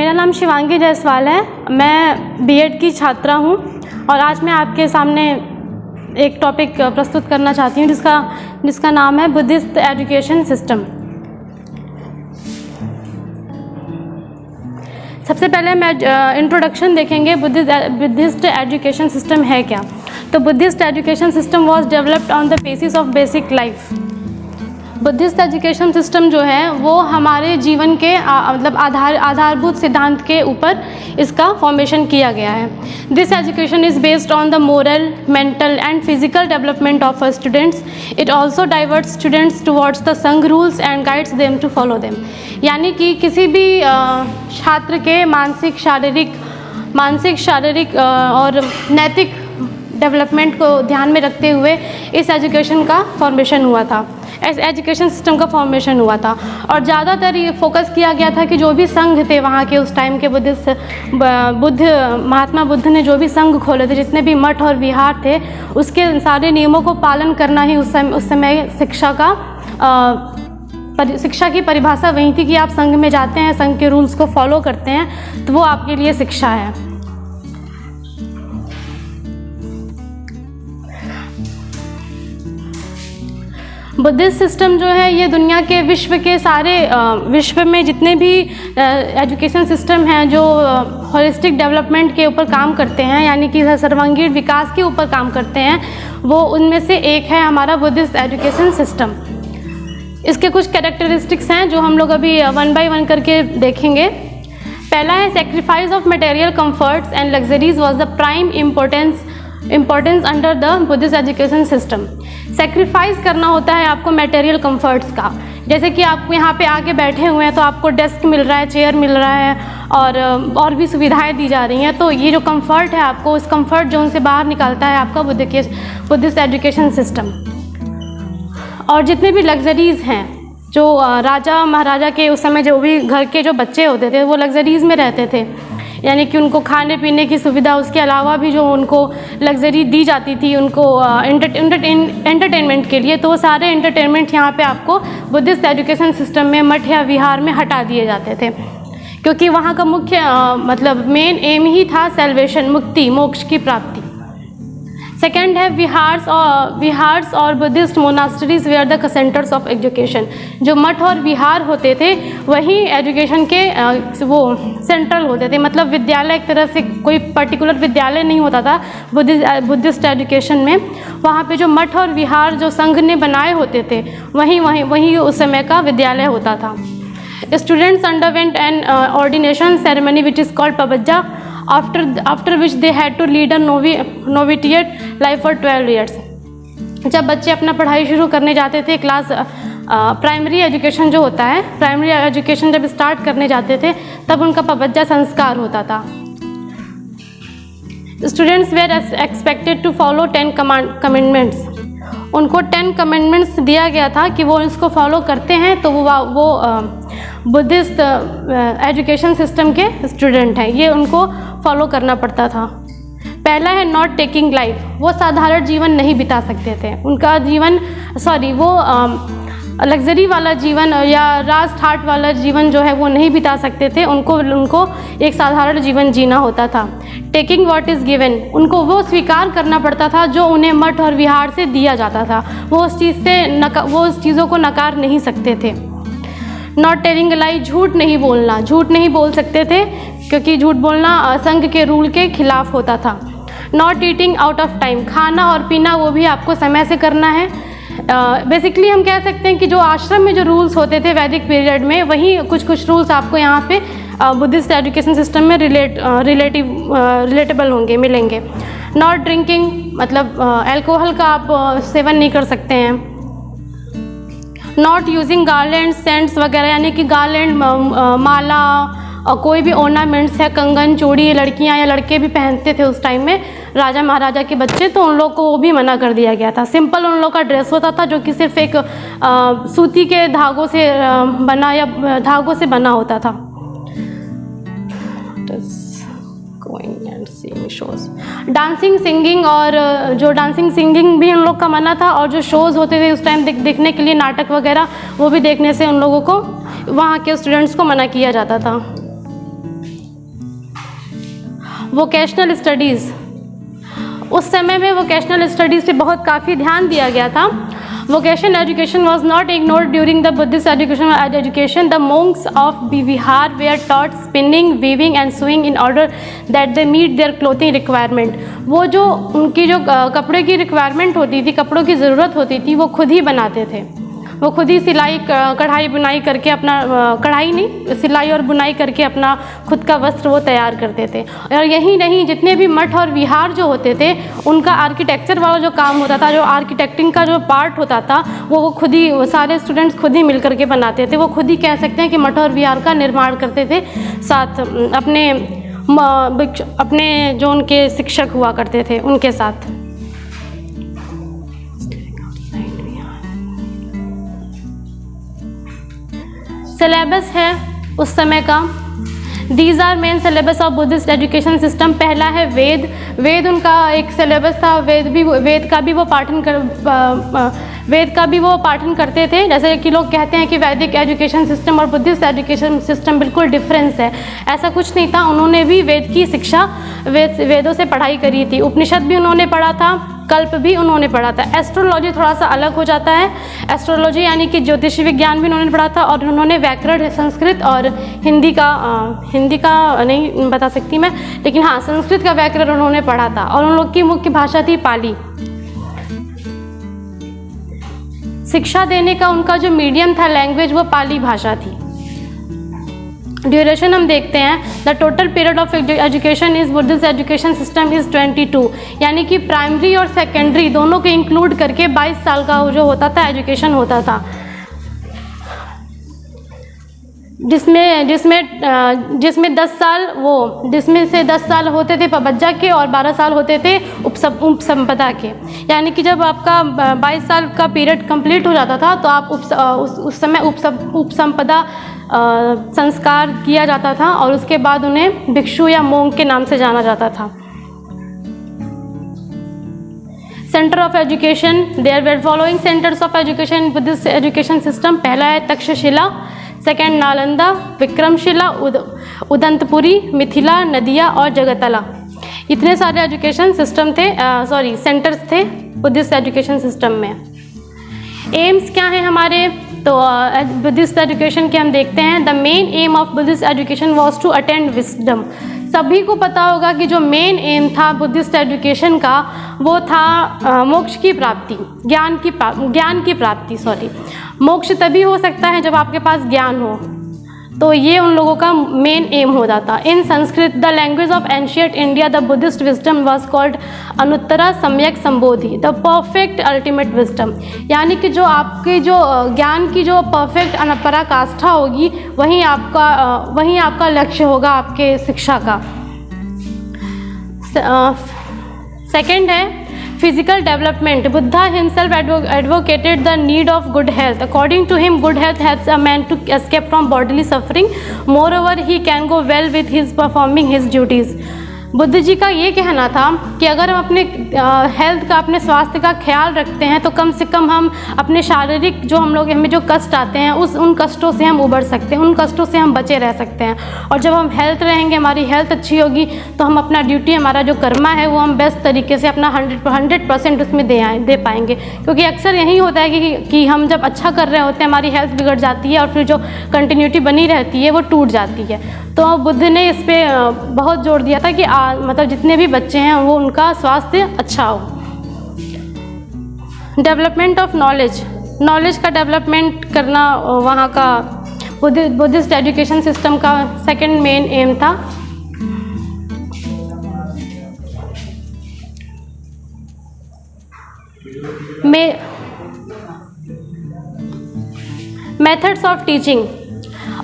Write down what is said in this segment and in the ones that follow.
मेरा नाम शिवांगी जायसवाल है। मैं बीएड की छात्रा हूँ और आज मैं आपके सामने एक टॉपिक प्रस्तुत करना चाहती हूँ जिसका नाम है बुद्धिस्ट एजुकेशन सिस्टम। सबसे पहले मैं इंट्रोडक्शन देखेंगे बुद्धिस्ट एजुकेशन सिस्टम है क्या। तो Buddhist education system was developed on the basis of basic life. Buddhist education system जो है वो हमारे जीवन के मतलब आधारभूत सिद्धांत के ऊपर इसका फॉर्मेशन किया गया है। This education is based on the moral, mental and physical development of students. It also diverts students towards the Sangh rules and guides them to follow them. यानी कि किसी भी छात्र के मानसिक, शारीरिक और नैतिक डेवलपमेंट को ध्यान में रखते हुए इस एजुकेशन का फॉर्मेशन हुआ था, एजुकेशन सिस्टम का फॉर्मेशन हुआ था। और ज़्यादातर ये फोकस किया गया था कि जो भी संघ थे वहाँ के उस टाइम के महात्मा बुद्ध ने जो भी संघ खोले थे, जितने भी मठ और विहार थे, उसके सारे नियमों को पालन करना ही उस समय शिक्षा की परिभाषा वही थी कि आप संघ में जाते हैं, संघ के रूल्स को फॉलो करते हैं, तो वो आपके लिए शिक्षा है। बुद्धिस्ट सिस्टम जो है ये दुनिया के विश्व में जितने भी एजुकेशन सिस्टम हैं जो होलिस्टिक डेवलपमेंट के ऊपर काम करते हैं, यानी कि सर्वांगीण विकास के ऊपर काम करते हैं, वो उनमें से एक है हमारा बुद्धिस्ट एजुकेशन सिस्टम। इसके कुछ कैरेक्टरिस्टिक्स हैं जो हम लोग अभी वन बाय वन करके देखेंगे। पहला है sacrifice of material comforts and luxuries was the prime importance under the Buddhist education system. Sacrifice करना होता है आपको मटेरियल कंफर्ट्स का। जैसे कि आप यहाँ पे आके बैठे हुए हैं तो आपको डेस्क मिल रहा है, चेयर मिल रहा है और भी सुविधाएं दी जा रही हैं। तो ये जो कंफर्ट है आपको उस कंफर्ट जोन से बाहर निकालता है आपका बुद्धिस्ट एजुकेशन सिस्टम। और जितने भी लग्जरीज़ हैं, जो राजा महाराजा के उस समय जो भी घर के जो बच्चे होते थे वो लग्जरीज़ में रहते थे, यानी कि उनको खाने पीने की सुविधा, उसके अलावा भी जो उनको लग्जरी दी जाती थी उनको एंटरटेनमेंट के लिए, तो वो सारे एंटरटेनमेंट यहाँ पे आपको बुद्धिस्ट एजुकेशन सिस्टम में मठ या विहार में हटा दिए जाते थे, क्योंकि वहाँ का मुख्य मतलब मेन एम ही था सेल्वेशन, मुक्ति, मोक्ष की प्राप्ति। सेकेंड है विहार्स और Buddhist monasteries where the centres of education. जो मठ और विहार होते थे वही एजुकेशन के वो सेंट्रल होते थे, मतलब विद्यालय एक तरह से कोई पर्टिकुलर विद्यालय नहीं होता था बुद्धिस्ट एजुकेशन में। वहाँ पे जो मठ और विहार जो संघ ने बनाए होते थे वही उस समय का विद्यालय होता था। Students underwent an ordination ceremony which is called pabbajja, after which they had to lead a novitiate life for 12 years। जब बच्चे अपना पढ़ाई शुरू करने जाते थे, प्राइमरी एजुकेशन जो होता है, प्राइमरी एजुकेशन जब स्टार्ट करने जाते थे तब उनका पबज्जा संस्कार होता था। Students were expected to follow 10 commandments. उनको 10 कमेंडमेंट्स दिया गया था कि वो इसको फॉलो करते हैं तो वो बुद्धिस्ट एजुकेशन सिस्टम के स्टूडेंट हैं, ये उनको फॉलो करना पड़ता था। पहला है नॉट टेकिंग लाइफ। वो साधारण जीवन नहीं बिता सकते थे, उनका जीवन वो लग्जरी वाला जीवन या राज ठाट वाला जीवन जो है वो नहीं बिता सकते थे, उनको एक साधारण जीवन जीना होता था। टेकिंग व्हाट इज़ गिवन, उनको वो स्वीकार करना पड़ता था जो उन्हें मठ और विहार से दिया जाता था, वो उस चीज़ों को नकार नहीं सकते थे। नॉट टेलिंग लाई, झूठ नहीं बोल सकते थे क्योंकि झूठ बोलना संघ के रूल के खिलाफ होता था। Not eating out of time, खाना और पीना वो भी आपको समय से करना है। बेसिकली हम कह सकते हैं कि जो आश्रम में जो रूल्स होते थे वैदिक पीरियड में, वही कुछ रूल्स आपको यहाँ पे बुद्धिस्ट एजुकेशन सिस्टम में रिलेटेबल मिलेंगे। नॉट ड्रिंकिंग, मतलब अल्कोहल का आप सेवन नहीं कर सकते हैं। नॉट यूजिंग गार्लैंड, सेंट्स वगैरह, यानी कि गार्लैंड, माला और कोई भी ऑर्नामेंट्स है, कंगन, चूड़ी, लड़कियां या लड़के भी पहनते थे उस टाइम में, राजा महाराजा के बच्चे, तो उन लोग को वो भी मना कर दिया गया था। सिंपल उन लोग का ड्रेस होता था जो कि सिर्फ एक सूती के धागों से बना होता था। डांसिंग, सिंगिंग, और जो डांसिंग सिंगिंग भी उन लोग का मना था, और जो शोज़ होते थे उस टाइम देखने के लिए, नाटक वगैरह, वो भी देखने से उन लोगों को, वहाँ के स्टूडेंट्स को मना किया जाता था। वोकेशनल स्टडीज़, उस समय में वोकेशनल स्टडीज़ पे बहुत काफ़ी ध्यान दिया गया था। Vocational education was not ignored during the Buddhist education. The monks of Bihar were taught spinning, weaving and sewing in order that they meet their clothing requirement. वो जो उनकी जो कपड़े की रिक्वायरमेंट होती थी, कपड़ों की ज़रूरत होती थी, वो खुद ही बनाते थे। वो खुद ही सिलाई कढ़ाई बुनाई करके अपना कढ़ाई नहीं, सिलाई और बुनाई करके अपना खुद का वस्त्र वो तैयार करते थे। और यही नहीं, जितने भी मठ और विहार जो होते थे, उनका आर्किटेक्चर वाला जो काम होता था, जो आर्किटेक्टिंग का जो पार्ट होता था, वो खुद ही, सारे स्टूडेंट्स खुद ही मिल करके बनाते थे। वो खुद ही कह सकते हैं कि मठ और विहार का निर्माण करते थे, साथ अपने जो उनके शिक्षक हुआ करते थे उनके साथ। सिलेबस है उस समय का, these are main syllabus of Buddhist education system. पहला है वेद। वेद उनका एक सिलेबस था। वेद का भी वो पाठन करते थे। जैसे कि लोग कहते हैं कि वैदिक एजुकेशन सिस्टम और बुद्धिस्ट एजुकेशन सिस्टम बिल्कुल डिफरेंस है, ऐसा कुछ नहीं था। उन्होंने भी वेद की शिक्षा वेदों से पढ़ाई करी थी। उपनिषद भी उन्होंने पढ़ा था, कल्प भी उन्होंने पढ़ा था। एस्ट्रोलॉजी थोड़ा सा अलग हो जाता है। एस्ट्रोलॉजी यानी कि ज्योतिषी विज्ञान भी उन्होंने पढ़ा था, और उन्होंने व्याकरण, संस्कृत और हिंदी का नहीं बता सकती मैं, लेकिन हाँ, संस्कृत का व्याकरण उन्होंने पढ़ा था। और उन लोग की मुख्य भाषा थी पाली। शिक्षा देने का उनका जो मीडियम था, लैंग्वेज, वो पाली भाषा थी। ड्यूरेशन हम देखते हैं, the total period of education is Buddhist education system is 22, यानी कि प्राइमरी और सेकेंडरी दोनों को इंक्लूड करके 22 साल का जो होता था एजुकेशन होता था, जिसमें 10 साल जिसमें से 10 साल होते थे पबज्जा के और 12 साल होते थे उपसंपदा के। यानी कि जब आपका 22 साल का पीरियड कंप्लीट हो जाता था तो आप उस समय उपसंपदा संस्कार किया जाता था, और उसके बाद उन्हें भिक्षु या मोंग के नाम से जाना जाता था। Centre of education, there were following centres of education in Buddhist education system. पहला है तक्षशिला, सेकेंड नालंदा, विक्रमशिला, उदंतपुरी, मिथिला, नदिया और जगतला। इतने सारे एजुकेशन सिस्टम थे, सेंटर्स थे बुद्धिस्ट एजुकेशन सिस्टम में। एम्स क्या है हमारे, तो बुद्धिस्ट एजुकेशन के हम देखते हैं। The main aim of Buddhist education was to attend wisdom. सभी को पता होगा कि जो मेन एम था बुद्धिस्ट एजुकेशन का, वो था मोक्ष की प्राप्ति, ज्ञान की प्राप्ति। मोक्ष तभी हो सकता है जब आपके पास ज्ञान हो, तो ये उन लोगों का मेन एम होता था। In Sanskrit, the language of ancient India, the Buddhist wisdom was called anuttara samyak sambodhi, the perfect ultimate wisdom. यानी कि जो आपके जो ज्ञान की जो परफेक्ट पराकाष्ठा होगी, वहीं आपका लक्ष्य होगा आपके शिक्षा का। सेकेंड है physical development. Buddha himself advocated the need of good health. According to him, good health helps a man to escape from bodily suffering. Moreover, he can go well with his performing his duties. Buddha ji का ये कहना था कि अगर हम अपने health का, अपने स्वास्थ्य का ख्याल रखते हैं तो कम से कम हम अपने शारीरिक हमें जो कष्ट आते हैं उन कष्टों से हम उबर सकते हैं, उन कष्टों से हम बचे रह सकते हैं। और जब हम हेल्थ रहेंगे, हमारी हेल्थ अच्छी होगी, तो हम अपना ड्यूटी, हमारा जो कर्मा है, वो हम बेस्ट तरीके से अपना 100% उसमें दे पाएंगे। क्योंकि अक्सर यही होता है कि हम जब अच्छा कर रहे होते हैं, हमारी हेल्थ बिगड़ जाती है और फिर जो कंटिन्यूटी बनी रहती है वो टूट जाती है। तो बुद्ध ने इस पर बहुत जोर दिया था कि मतलब जितने भी बच्चे हैं वो उनका स्वास्थ्य अच्छा हो। डेवलपमेंट ऑफ नॉलेज का डेवलपमेंट करना वहाँ का बुद्धिस्ट एजुकेशन सिस्टम का सेकंड मेन एम था। Methods of teaching.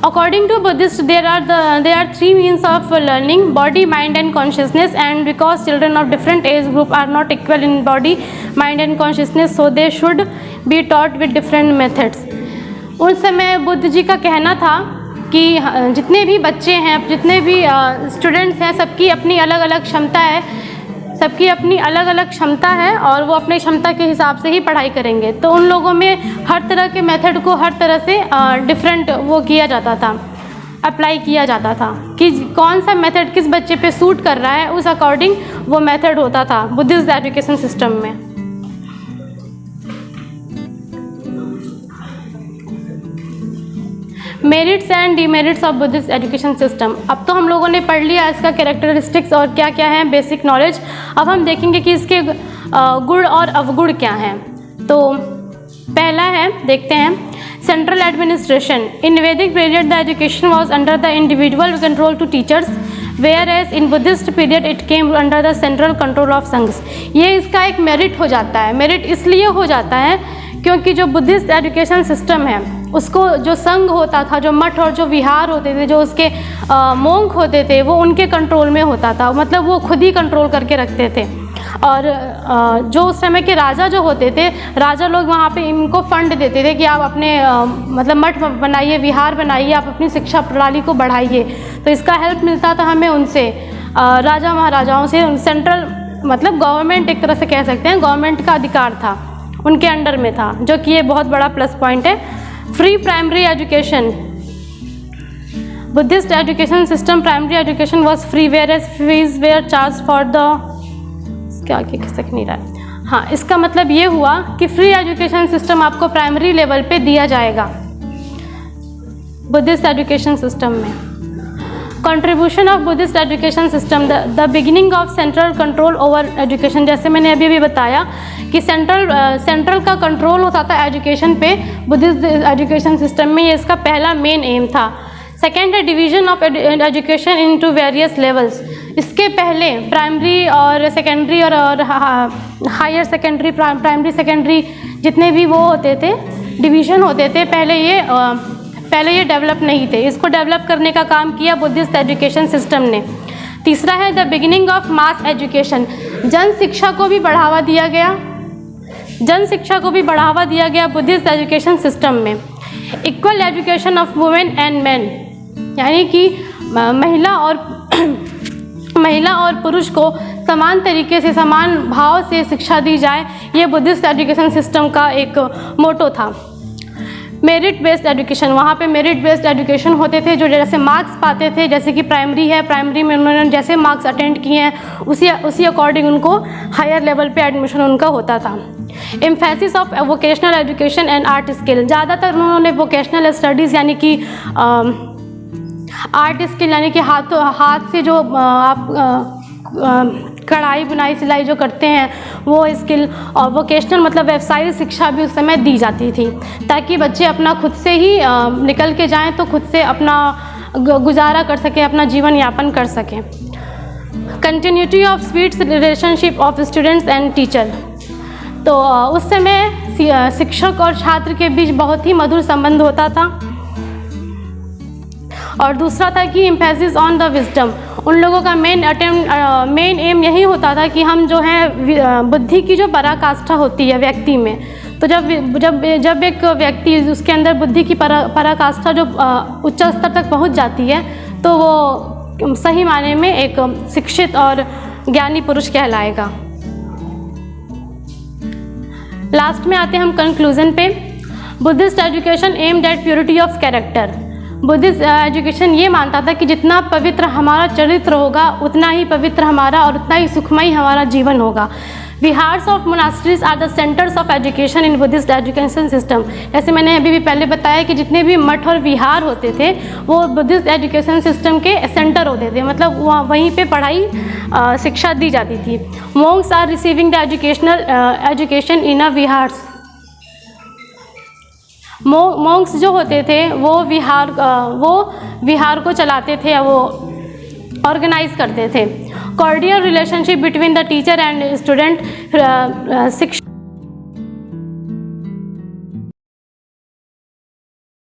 According to Buddhists, there are 3 means of learning: body, mind and consciousness. And because children of different age group are not equal in body, mind and consciousness, so they should be taught with different methods. उस समय बुद्ध जी का कहना था कि जितने भी बच्चे हैं, जितने भी स्टूडेंट्स हैं, सबकी अपनी अलग अलग क्षमता है और वो अपनी क्षमता के हिसाब से ही पढ़ाई करेंगे। तो उन लोगों में हर तरह के मेथड को हर तरह से डिफरेंट वो किया जाता था। अप्लाई किया जाता था कि कौन सा मेथड किस बच्चे पे सूट कर रहा है, उस अकॉर्डिंग वो मेथड होता था बुद्धिस्ट एजुकेशन सिस्टम में। Merits and demerits of Buddhist education system. अब तो हम लोगों ने पढ़ लिया इसका कैरेक्टरिस्टिक्स और क्या क्या है, बेसिक नॉलेज। अब हम देखेंगे कि इसके गुण और अवगुण क्या हैं। तो पहला है, देखते हैं, central administration. In Vedic period the education was under the individual control to teachers, whereas in Buddhist period it came under the central control of Sanghs. ये इसका एक मेरिट हो जाता है। मेरिट इसलिए हो जाता है क्योंकि जो बुद्धिस्ट एजुकेशन सिस्टम है उसको जो संघ होता था, जो मठ और जो विहार होते थे, जो उसके मोंक होते थे, वो उनके कंट्रोल में होता था। मतलब वो खुद ही कंट्रोल करके रखते थे। और जो उस समय के राजा जो होते थे, राजा लोग वहाँ पे इनको फंड देते थे कि आप अपने मतलब मठ बनाइए, विहार बनाइए, आप अपनी शिक्षा प्रणाली को बढ़ाइए। तो इसका हेल्प मिलता था हमें उनसे, राजा महाराजाओं से। सेंट्रल मतलब गवर्नमेंट एक तरह से कह सकते हैं, गवर्नमेंट का अधिकार था, उनके अंडर में था, जो कि ये बहुत बड़ा प्लस पॉइंट है। Free primary education. Buddhist education system primary education was free, whereas fees were charge for the, क्या आगे खिसक नहीं रहा है। हाँ, इसका मतलब ये हुआ कि फ्री एजुकेशन सिस्टम आपको प्राइमरी लेवल पे दिया जाएगा बुद्धिस्ट एजुकेशन सिस्टम में। Contribution of Buddhist education system, the beginning of central control over education. जैसे मैंने अभी भी बताया कि सेंट्रल का कंट्रोल होता था एजुकेशन पे बुद्धिस्ट एजुकेशन सिस्टम में, ये इसका पहला मेन एम था। सेकेंड है division of education into various levels. इसके पहले प्राइमरी और सेकेंडरी और हायर सेकेंडरी, प्राइमरी सेकेंडरी जितने भी वो होते थे, डिवीज़न होते थे, पहले ये डेवलप नहीं थे। इसको डेवलप करने का काम किया बुद्धिस्ट एजुकेशन सिस्टम ने। तीसरा है the beginning of mass education. जन शिक्षा को भी बढ़ावा दिया गया, जन शिक्षा को भी बढ़ावा दिया गया बुद्धिस्ट एजुकेशन सिस्टम में। Equal education of women and man, यानी कि महिला और पुरुष को समान तरीके से, समान भाव से शिक्षा दी जाए, ये बुद्धिस्ट एजुकेशन सिस्टम का एक मोटो था। मेरिट बेस्ड एजुकेशन, वहाँ पे मेरिट बेस्ड एजुकेशन होते थे, जो जैसे मार्क्स पाते थे, जैसे कि प्राइमरी है, प्राइमरी में उन्होंने जैसे मार्क्स अटेंड किए हैं उसी अकॉर्डिंग उनको हायर लेवल पे एडमिशन उनका होता था। Emphasis of vocational education and art skill, ज़्यादातर उन्होंने वोकेशनल स्टडीज़ यानी कि आर्ट स्किल यानी कि हाथ से जो आप कढ़ाई बुनाई सिलाई जो करते हैं वो स्किल, और वोकेशनल मतलब व्यवसायिक शिक्षा भी उस समय दी जाती थी, ताकि बच्चे अपना खुद से ही निकल के जाएं तो खुद से अपना गुजारा कर सकें, अपना जीवन यापन कर सकें। Continuity of sweet relationship of students and teacher, तो उस समय शिक्षक और छात्र के बीच बहुत ही मधुर संबंध होता था। और दूसरा था कि एम्फेसिस ऑन द विजडम, उन लोगों का मेन एम यही होता था कि हम जो है बुद्धि की जो पराकाष्ठा होती है व्यक्ति में, तो जब एक व्यक्ति उसके अंदर बुद्धि की पराकाष्ठा जो उच्च स्तर तक पहुंच जाती है तो वो सही माने में एक शिक्षित और ज्ञानी पुरुष कहलाएगा। लास्ट में आते हैं हम कंक्लूजन पे। Buddhist education aimed at purity of character. Buddhist education ये मानता था कि जितना पवित्र हमारा चरित्र होगा उतना ही पवित्र हमारा और उतना ही सुखमय हमारा जीवन होगा। Vihars of monasteries are the centres of education in Buddhist education system. जैसे मैंने अभी भी पहले बताया कि जितने भी मठ और विहार होते थे वो बुद्धिस्ट एजुकेशन सिस्टम के सेंटर होते थे, मतलब वहीं पे पढ़ाई शिक्षा दी जाती थी। Monks are receiving the education in a vihars. Monks जो होते थे वो विहार को चलाते थे, वो ऑर्गेनाइज करते थे। Cordial relationship between the teacher and student. शिक्षा